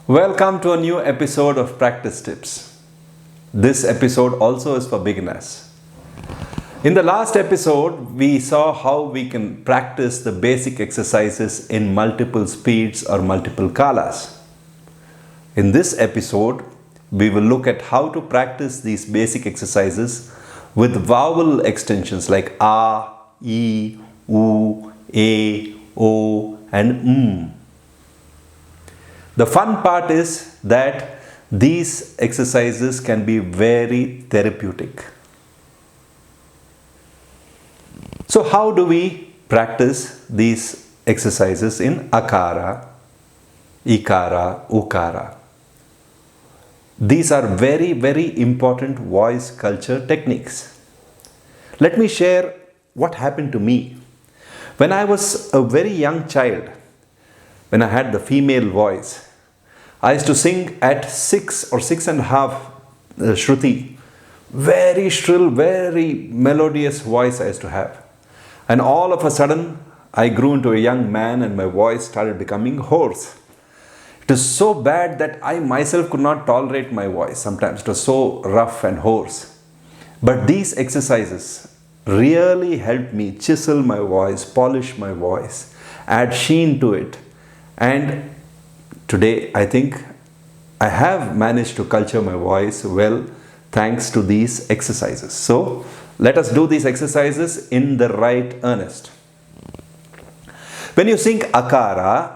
Welcome to a new episode of Practice Tips. This episode also is for beginners. In the last episode, we saw how we can practice the basic exercises in multiple speeds or multiple kalas. In this episode, we will look at how to practice these basic exercises with vowel extensions like a, e, u, a, o and The fun part is that these exercises can be very therapeutic. So how do we practice these exercises in akara, ikara, ukara? These are very, very important voice culture techniques. Let me share what happened to me. When I was a very young child, when I had the female voice, I used to sing at 6 or 6.5 Shruti. Very shrill, very melodious voice I used to have. And all of a sudden, I grew into a young man and my voice started becoming hoarse. It was so bad that I myself could not tolerate my voice. Sometimes it was so rough and hoarse. But these exercises really helped me chisel my voice, polish my voice, add sheen to it. And today, I think I have managed to culture my voice well thanks to these exercises. So, let us do these exercises in the right earnest. When you sing akara,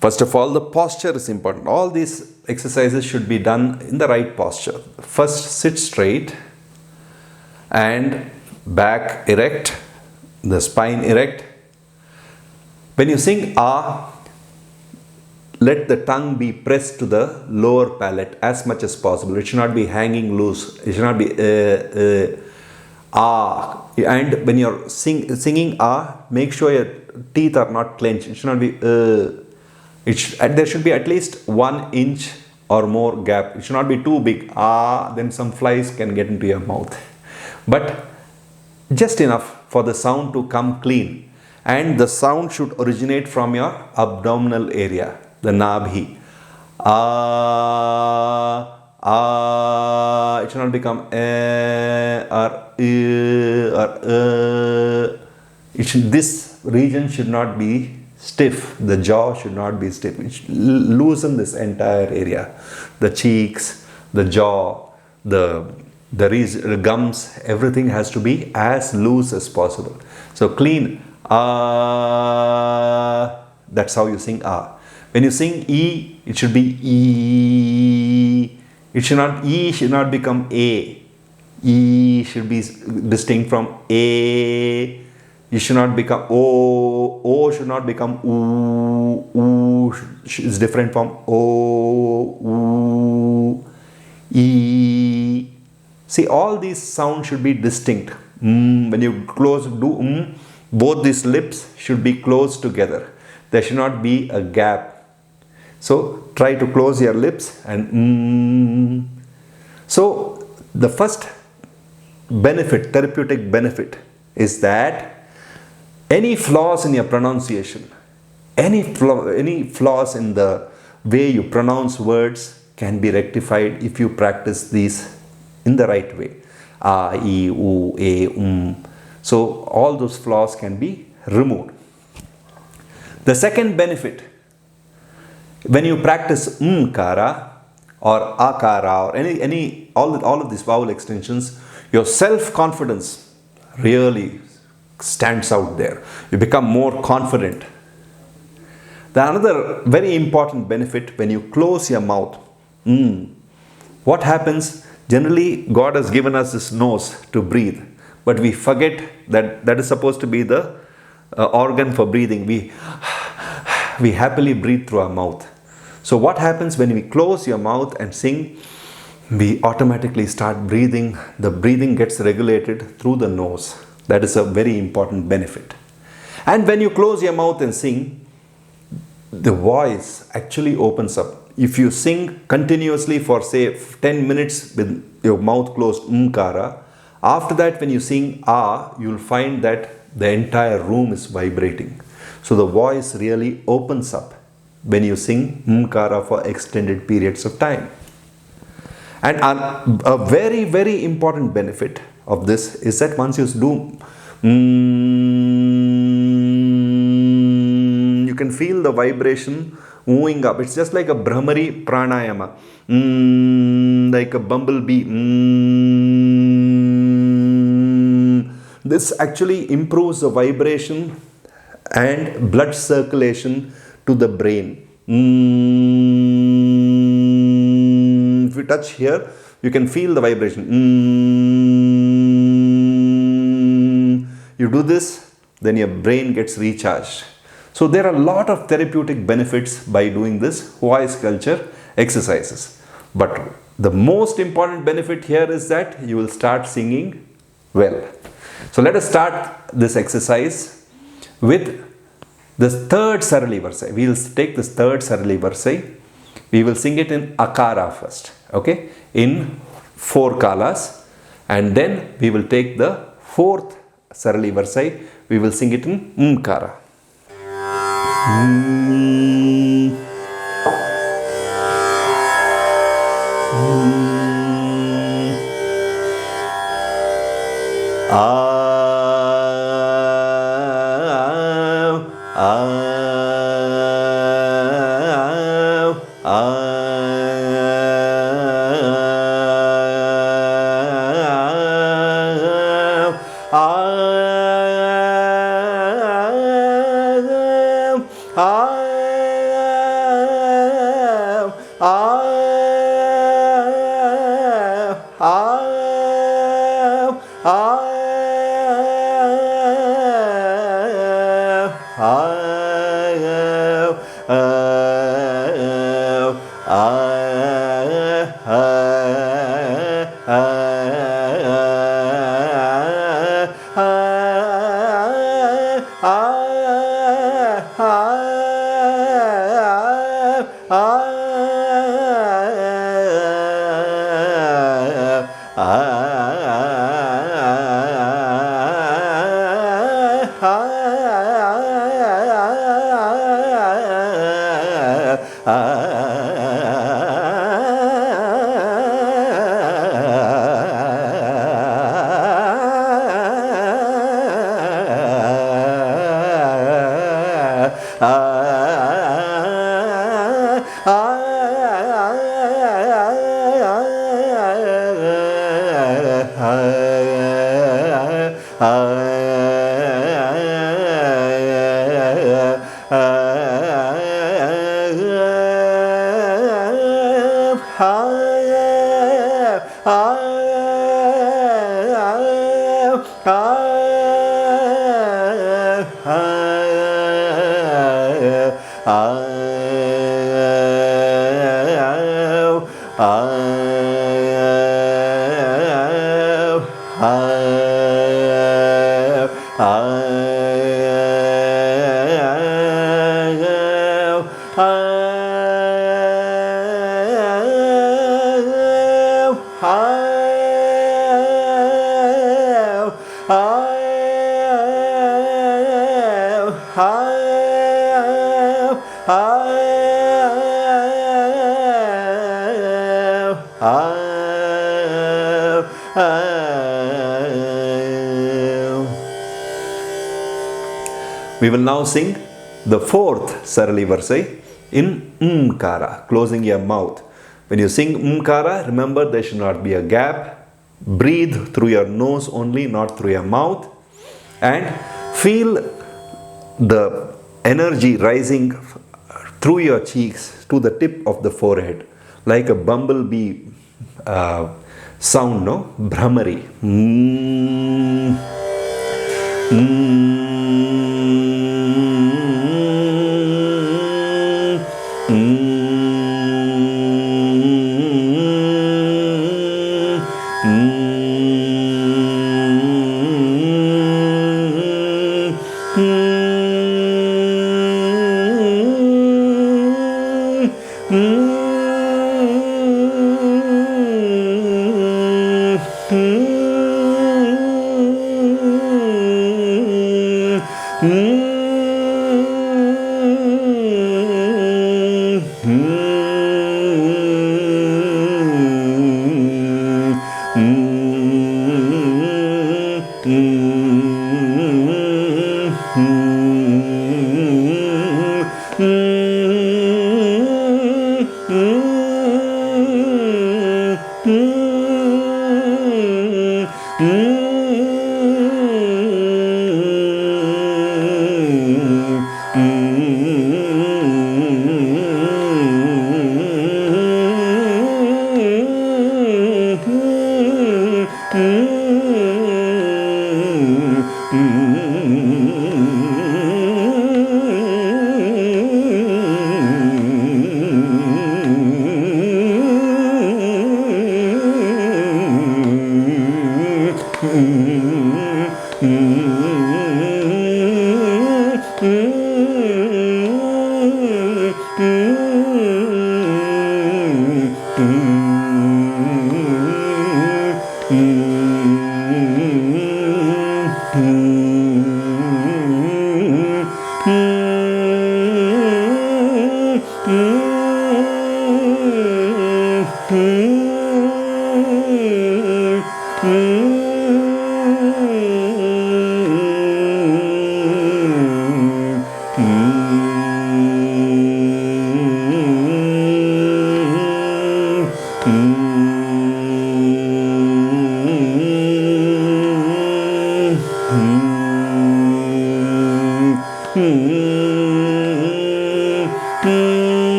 first of all, the posture is important. All these exercises should be done in the right posture. First, sit straight and back erect, the spine erect. When you sing a, let the tongue be pressed to the lower palate as much as possible. It should not be hanging loose. It should not be ah. And when you're singing ah, make sure your teeth are not clenched. It should not be there should be at least 1 inch or more gap. It should not be too big. Ah, then some flies can get into your mouth. But just enough for the sound to come clean. And the sound should originate from your abdominal area, the nabhi. It should not become or this region should not be stiff. The jaw should not be stiff. It should loosen this entire area. The cheeks, the jaw, the gums, everything has to be as loose as possible. So clean. That's how you sing ah. When you sing E, it should be E. E should not become A. E should be distinct from A. You should not become O. O should not become U. U is different from O. U. E. See, all these sounds should be distinct. When you do both these lips should be close together. There should not be a gap. So try to close your lips and So the first benefit, therapeutic benefit, is that any flaws in your pronunciation, any flaws in the way you pronounce words can be rectified if you practice these in the right way. A, E, U, A, So all those flaws can be removed. The second benefit, when you practice kara or akara or all of these vowel extensions, your self-confidence really stands out there. You become more confident. Another very important benefit, when you close your mouth, what happens? Generally, God has given us this nose to breathe, but we forget that is supposed to be the organ for breathing. We happily breathe through our mouth. So what happens when we close your mouth and sing? We automatically start breathing. The breathing gets regulated through the nose. That is a very important benefit. And when you close your mouth and sing, the voice actually opens up. If you sing continuously for say 10 minutes with your mouth closed, kara, after that when you sing ah, you will find that the entire room is vibrating. So the voice really opens up. when you sing Mkara for extended periods of time. And a very, very important benefit of this is that once you do you can feel the vibration moving up. It's just like a Brahmari pranayama, like a bumblebee. This actually improves the vibration and blood circulation to the brain. If you touch here, you can feel the vibration. You do this, then your brain gets recharged. So there are a lot of therapeutic benefits by doing this voice culture exercises. But the most important benefit here is that you will start singing well. So let us start this exercise with this third Sarali Varsai. We will take this third Sarali Varsai. We will sing it in Akara first, okay, in 4 kalas, and then we will take the fourth Sarali Varsai. We will sing it in Mkara. We will now sing the fourth Sarali Varsai in Mkara, closing your mouth. When you sing Mkara, remember there should not be a gap. Breathe through your nose only, not through your mouth. And feel the energy rising through your cheeks to the tip of the forehead, like a bumblebee sound, no? Brahmari.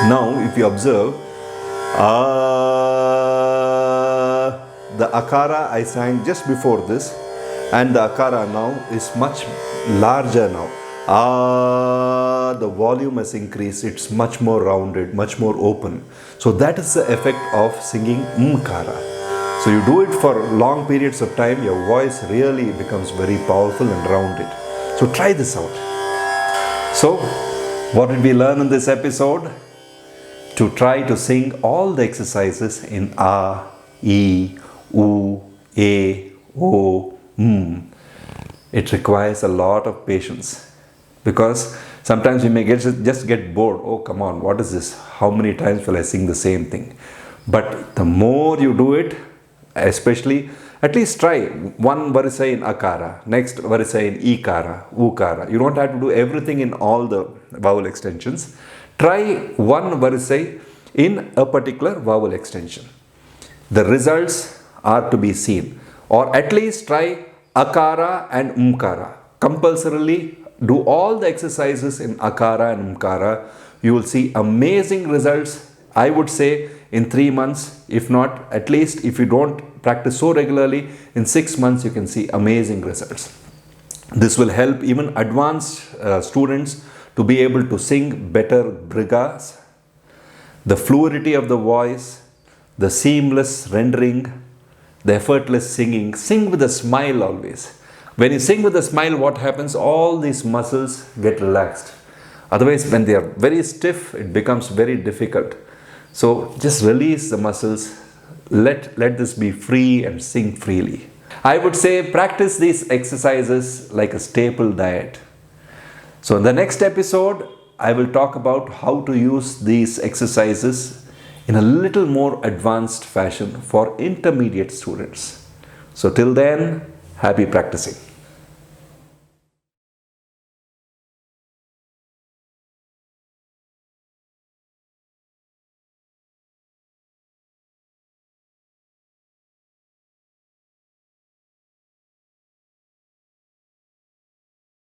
Now, if you observe, the akara I sang just before this, and the akara now is much larger now. The volume has increased, it's much more rounded, much more open. So that is the effect of singing mkara. So you do it for long periods of time, your voice really becomes very powerful and rounded. So try this out. So, what did we learn in this episode? To try to sing all the exercises in A, E, U, E, O, M. It requires a lot of patience, because sometimes you may just get bored. Oh, come on, what is this? How many times will I sing the same thing? But the more you do it, especially, at least try one varisa in akara, next varisa in ikara, ukara. You don't have to do everything in all the vowel extensions. Try one varisa in a particular vowel extension. The results are to be seen. Or at least try akara and umkara. Compulsorily do all the exercises in akara and umkara. You will see amazing results, I would say, in 3 months. If not, at least if you don't practice so regularly, in 6 months you can see amazing results. This will help even advanced students to be able to sing better brigas, the fluidity of the voice, the seamless rendering, the effortless singing. Sing with a smile always. When you sing with a smile, what happens? All these muscles get relaxed. Otherwise, when they are very stiff, it becomes very difficult. So just release the muscles. Let this be free and sing freely. I would say practice these exercises like a staple diet. So in the next episode, I will talk about how to use these exercises in a little more advanced fashion for intermediate students. So till then, happy practicing.